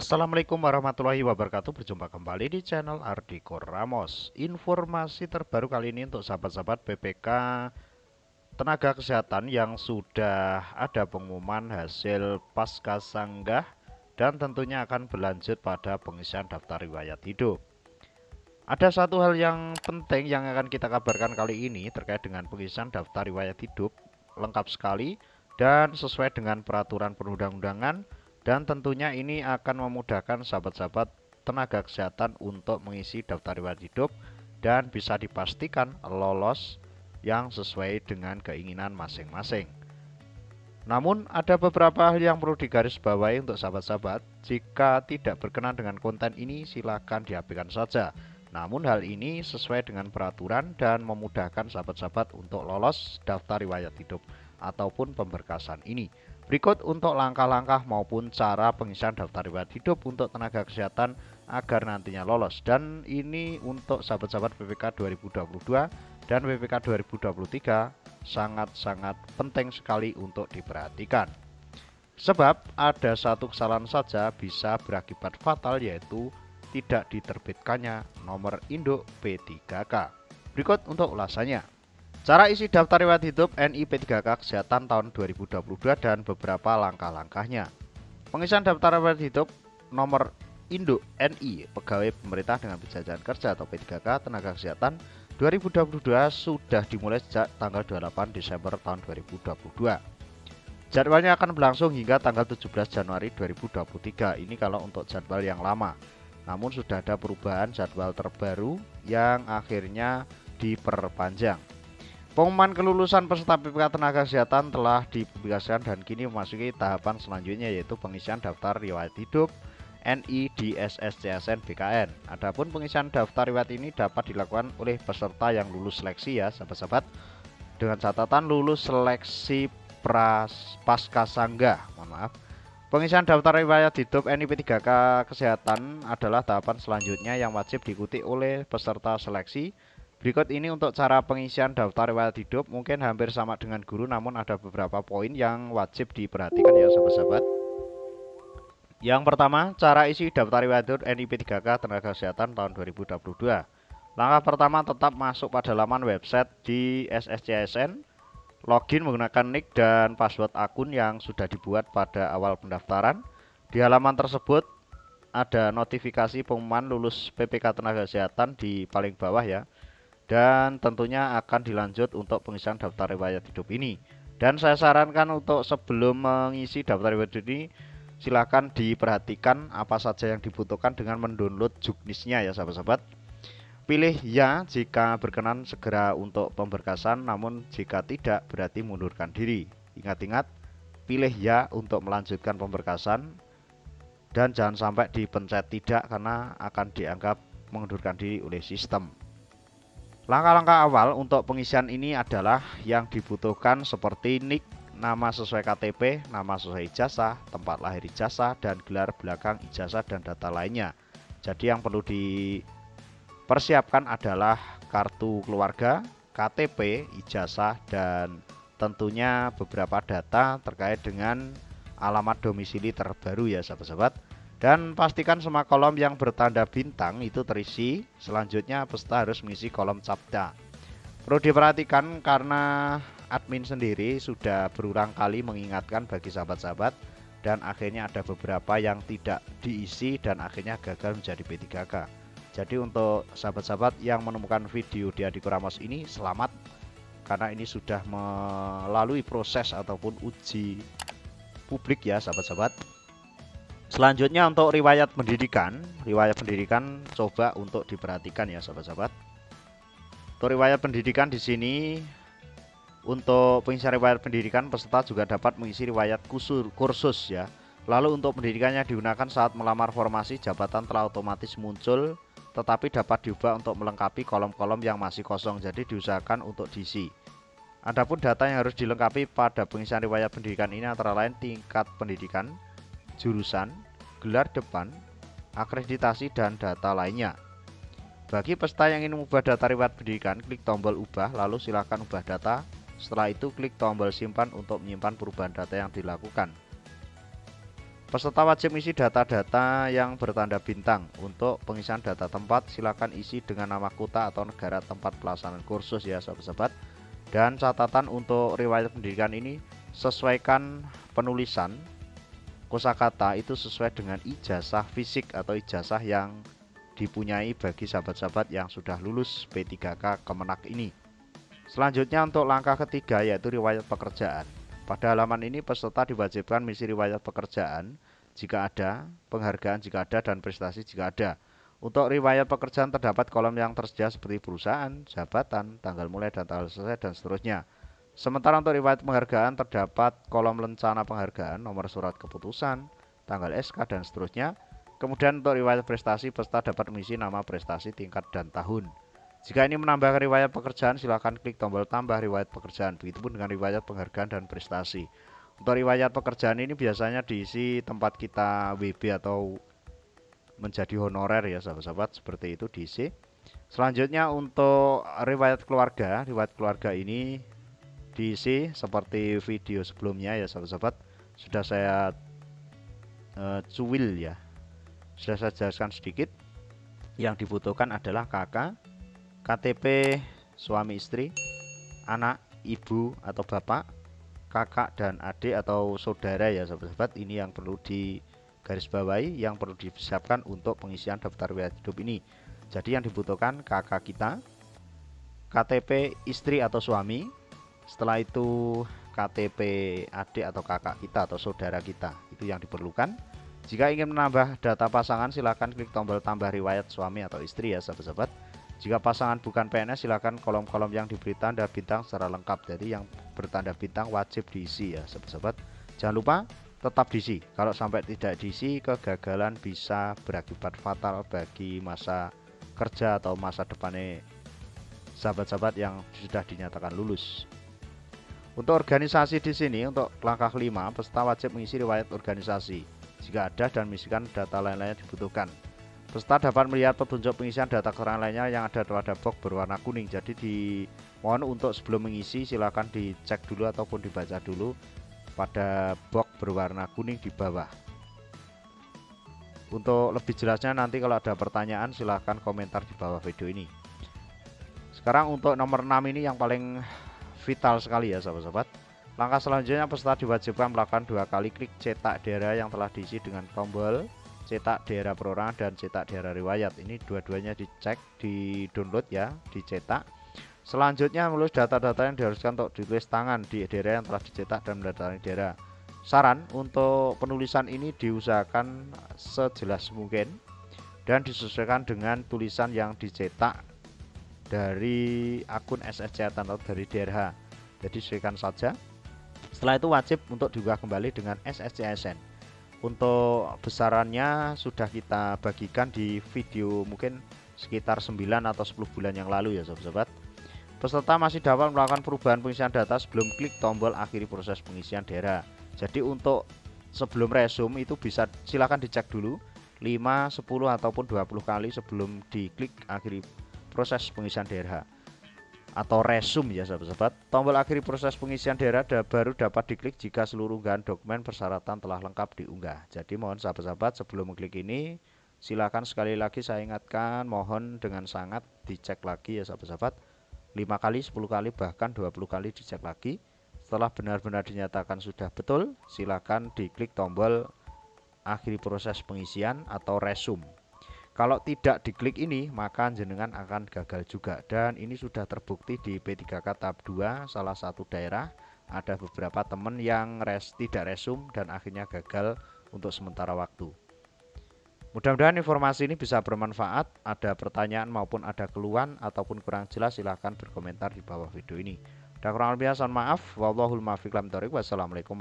Assalamualaikum warahmatullahi wabarakatuh. Berjumpa kembali di channel Ardiko Ramos. Informasi terbaru kali ini untuk sahabat-sahabat PPK tenaga kesehatan yang sudah ada pengumuman hasil pasca sanggah dan tentunya akan berlanjut pada pengisian daftar riwayat hidup. Ada satu hal yang penting yang akan kita kabarkan kali ini terkait dengan pengisian daftar riwayat hidup, lengkap sekali dan sesuai dengan peraturan perundang-undangan. Dan tentunya ini akan memudahkan sahabat-sahabat tenaga kesehatan untuk mengisi daftar riwayat hidup dan bisa dipastikan lolos yang sesuai dengan keinginan masing-masing. Namun ada beberapa hal yang perlu digarisbawahi untuk sahabat-sahabat. Jika tidak berkenan dengan konten ini silakan diabaikan saja. Namun hal ini sesuai dengan peraturan dan memudahkan sahabat-sahabat untuk lolos daftar riwayat hidup ataupun pemberkasan ini. Berikut untuk langkah-langkah maupun cara pengisian daftar riwayat hidup untuk tenaga kesehatan agar nantinya lolos. Dan ini untuk sahabat-sahabat PPK 2022 dan PPK 2023 sangat-sangat penting sekali untuk diperhatikan. Sebab ada satu kesalahan saja bisa berakibat fatal, yaitu tidak diterbitkannya nomor induk P3K. Berikut untuk ulasannya. Cara isi daftar riwayat hidup NI P3K Kesehatan tahun 2022 dan beberapa langkah-langkahnya. Pengisian daftar riwayat hidup nomor induk NI Pegawai Pemerintah dengan Perjanjian Kerja atau P3K Tenaga Kesehatan 2022 sudah dimulai sejak tanggal 28 Desember tahun 2022. Jadwalnya akan berlangsung hingga tanggal 17 Januari 2023. Ini kalau untuk jadwal yang lama. Namun sudah ada perubahan jadwal terbaru yang akhirnya diperpanjang. Pengumuman kelulusan peserta PPK Tenaga Kesehatan telah dipublikasikan dan kini memasuki tahapan selanjutnya, yaitu pengisian daftar riwayat hidup NI di SSCSN BKN. Adapun pengisian daftar riwayat ini dapat dilakukan oleh peserta yang lulus seleksi ya sahabat-sahabat, dengan catatan lulus seleksi pasca sanggah. Pengisian daftar riwayat hidup NI P3K Kesehatan adalah tahapan selanjutnya yang wajib diikuti oleh peserta seleksi. Berikut ini untuk cara pengisian daftar riwayat hidup, mungkin hampir sama dengan guru, namun ada beberapa poin yang wajib diperhatikan ya sahabat-sahabat. Yang pertama, cara isi daftar riwayat hidup NI P3K Tenaga Kesehatan tahun 2022. Langkah pertama, tetap masuk pada laman website di SSCSN, login menggunakan nick dan password akun yang sudah dibuat pada awal pendaftaran. Di halaman tersebut ada notifikasi pengumuman lulus PPK Tenaga Kesehatan di paling bawah ya. Dan tentunya akan dilanjut untuk pengisian daftar riwayat hidup ini. Dan saya sarankan untuk sebelum mengisi daftar riwayat hidup ini, silakan diperhatikan apa saja yang dibutuhkan dengan mendownload juknisnya ya sahabat-sahabat. Pilih ya jika berkenan segera untuk pemberkasan, namun jika tidak berarti mundurkan diri. Ingat-ingat, pilih ya untuk melanjutkan pemberkasan dan jangan sampai dipencet tidak karena akan dianggap mengundurkan diri oleh sistem. Langkah-langkah awal untuk pengisian ini adalah yang dibutuhkan seperti nick, nama sesuai KTP, nama sesuai ijazah, tempat lahir ijazah, dan gelar belakang ijazah dan data lainnya. Jadi yang perlu dipersiapkan adalah kartu keluarga, KTP, ijazah, dan tentunya beberapa data terkait dengan alamat domisili terbaru ya sahabat-sahabat. Dan pastikan semua kolom yang bertanda bintang itu terisi. Selanjutnya peserta harus mengisi kolom captcha. Perlu diperhatikan karena admin sendiri sudah berulang kali mengingatkan bagi sahabat-sahabat, dan akhirnya ada beberapa yang tidak diisi dan akhirnya gagal menjadi P3K. Jadi untuk sahabat-sahabat yang menemukan video di Ardiko Ramos ini, selamat, karena ini sudah melalui proses ataupun uji publik ya sahabat-sahabat. Selanjutnya untuk riwayat pendidikan coba untuk diperhatikan ya sahabat-sahabat. Untuk riwayat pendidikan di sini, untuk pengisian riwayat pendidikan peserta juga dapat mengisi riwayat kursus ya. Lalu untuk pendidikannya digunakan saat melamar formasi jabatan telah otomatis muncul, tetapi dapat diubah untuk melengkapi kolom-kolom yang masih kosong, jadi diusahakan untuk diisi. Adapun data yang harus dilengkapi pada pengisian riwayat pendidikan ini antara lain tingkat pendidikan, jurusan, gelar depan, akreditasi, dan data lainnya. Bagi peserta yang ingin mengubah data riwayat pendidikan, klik tombol ubah, lalu silakan ubah data. Setelah itu klik tombol simpan untuk menyimpan perubahan data yang dilakukan. Peserta wajib isi data-data yang bertanda bintang. Untuk pengisian data tempat, silakan isi dengan nama kota atau negara tempat pelaksanaan kursus ya sahabat-sahabat. Dan catatan untuk riwayat pendidikan ini, sesuaikan penulisan kosakata itu sesuai dengan ijazah fisik atau ijazah yang dipunyai bagi sahabat-sahabat yang sudah lulus P3K Kemenak ini. Selanjutnya untuk langkah ketiga yaitu riwayat pekerjaan. Pada halaman ini peserta diwajibkan mengisi riwayat pekerjaan jika ada, penghargaan jika ada, dan prestasi jika ada. Untuk riwayat pekerjaan terdapat kolom yang tersedia seperti perusahaan, jabatan, tanggal mulai dan tanggal selesai, dan seterusnya. Sementara untuk riwayat penghargaan terdapat kolom lencana penghargaan, nomor surat keputusan, tanggal SK, dan seterusnya. Kemudian untuk riwayat prestasi, peserta dapat mengisi nama prestasi, tingkat, dan tahun. Jika ini menambahkan riwayat pekerjaan, silakan klik tombol tambah riwayat pekerjaan. Begitupun dengan riwayat penghargaan dan prestasi. Untuk riwayat pekerjaan ini biasanya diisi tempat kita WB atau menjadi honorer ya sahabat-sahabat, seperti itu diisi. Selanjutnya untuk riwayat keluarga ini diisi seperti video sebelumnya ya sahabat-sahabat. Sudah saya cuil ya, sudah saya jelaskan sedikit. Yang dibutuhkan adalah kakak, KTP suami istri, anak, ibu atau bapak, kakak dan adik atau saudara ya sahabat-sahabat. Ini yang perlu digarisbawahi, yang perlu disiapkan untuk pengisian daftar riwayat hidup ini. Jadi yang dibutuhkan kakak kita, KTP istri atau suami, setelah itu KTP adik atau kakak kita atau saudara kita, itu yang diperlukan. Jika ingin menambah data pasangan, silakan klik tombol tambah riwayat suami atau istri ya sahabat-sahabat. Jika pasangan bukan PNS, silakan kolom-kolom yang diberi tanda bintang secara lengkap. Jadi yang bertanda bintang wajib diisi ya sahabat-sahabat. Jangan lupa tetap diisi. Kalau sampai tidak diisi, kegagalan bisa berakibat fatal bagi masa kerja atau masa depannya sahabat-sahabat yang sudah dinyatakan lulus. Untuk organisasi di sini, untuk langkah 5, peserta wajib mengisi riwayat organisasi jika ada dan mengisikan data lain-lainnya dibutuhkan. Peserta dapat melihat petunjuk pengisian data keterangan lainnya yang ada pada box berwarna kuning. Jadi dimohon untuk sebelum mengisi silakan dicek dulu ataupun dibaca dulu pada box berwarna kuning di bawah. Untuk lebih jelasnya nanti kalau ada pertanyaan silahkan komentar di bawah video ini. Sekarang untuk nomor 6 ini yang paling vital sekali ya sahabat-sahabat. Langkah selanjutnya peserta diwajibkan melakukan 2 kali klik cetak daerah yang telah diisi dengan tombol cetak daerah perorangan dan cetak daerah riwayat. Ini dua-duanya dicek, di download ya, dicetak. Selanjutnya menulis data-data yang diharuskan untuk ditulis tangan di daerah yang telah dicetak dan mendatangani daerah. Saran untuk penulisan ini diusahakan sejelas mungkin dan disesuaikan dengan tulisan yang dicetak dari akun SSCatan atau dari daerah. Jadi sesuaikan saja. Setelah itu wajib untuk diunggah kembali dengan SSCSN. Untuk besarannya sudah kita bagikan di video mungkin sekitar 9 atau 10 bulan yang lalu ya sahabat-sahabat. Peserta masih dapat melakukan perubahan pengisian data sebelum klik tombol akhiri proses pengisian daerah. Jadi untuk sebelum resume itu bisa silakan dicek dulu 5, 10 ataupun 20 kali sebelum diklik akhiri proses pengisian daerah atau resume ya sahabat-sahabat. Tombol akhiri proses pengisian daerah baru dapat diklik jika seluruh unggahan dokumen persyaratan telah lengkap diunggah. Jadi mohon sahabat-sahabat sebelum mengklik ini silakan sekali lagi saya ingatkan, mohon dengan sangat dicek lagi ya sahabat-sahabat. 5 kali, 10 kali, bahkan 20 kali dicek lagi. Setelah benar-benar dinyatakan sudah betul, silakan diklik tombol akhiri proses pengisian atau resume. Kalau tidak diklik ini maka jenengan akan gagal juga, dan ini sudah terbukti di P3K tahap 2 salah satu daerah ada beberapa teman yang tidak resume dan akhirnya gagal untuk sementara waktu. Mudah-mudahan informasi ini bisa bermanfaat. Ada pertanyaan maupun ada keluhan ataupun kurang jelas silahkan berkomentar di bawah video ini. Dan kurang lebih mohon maaf. Wallahul muwaffiq. Wassalamualaikum.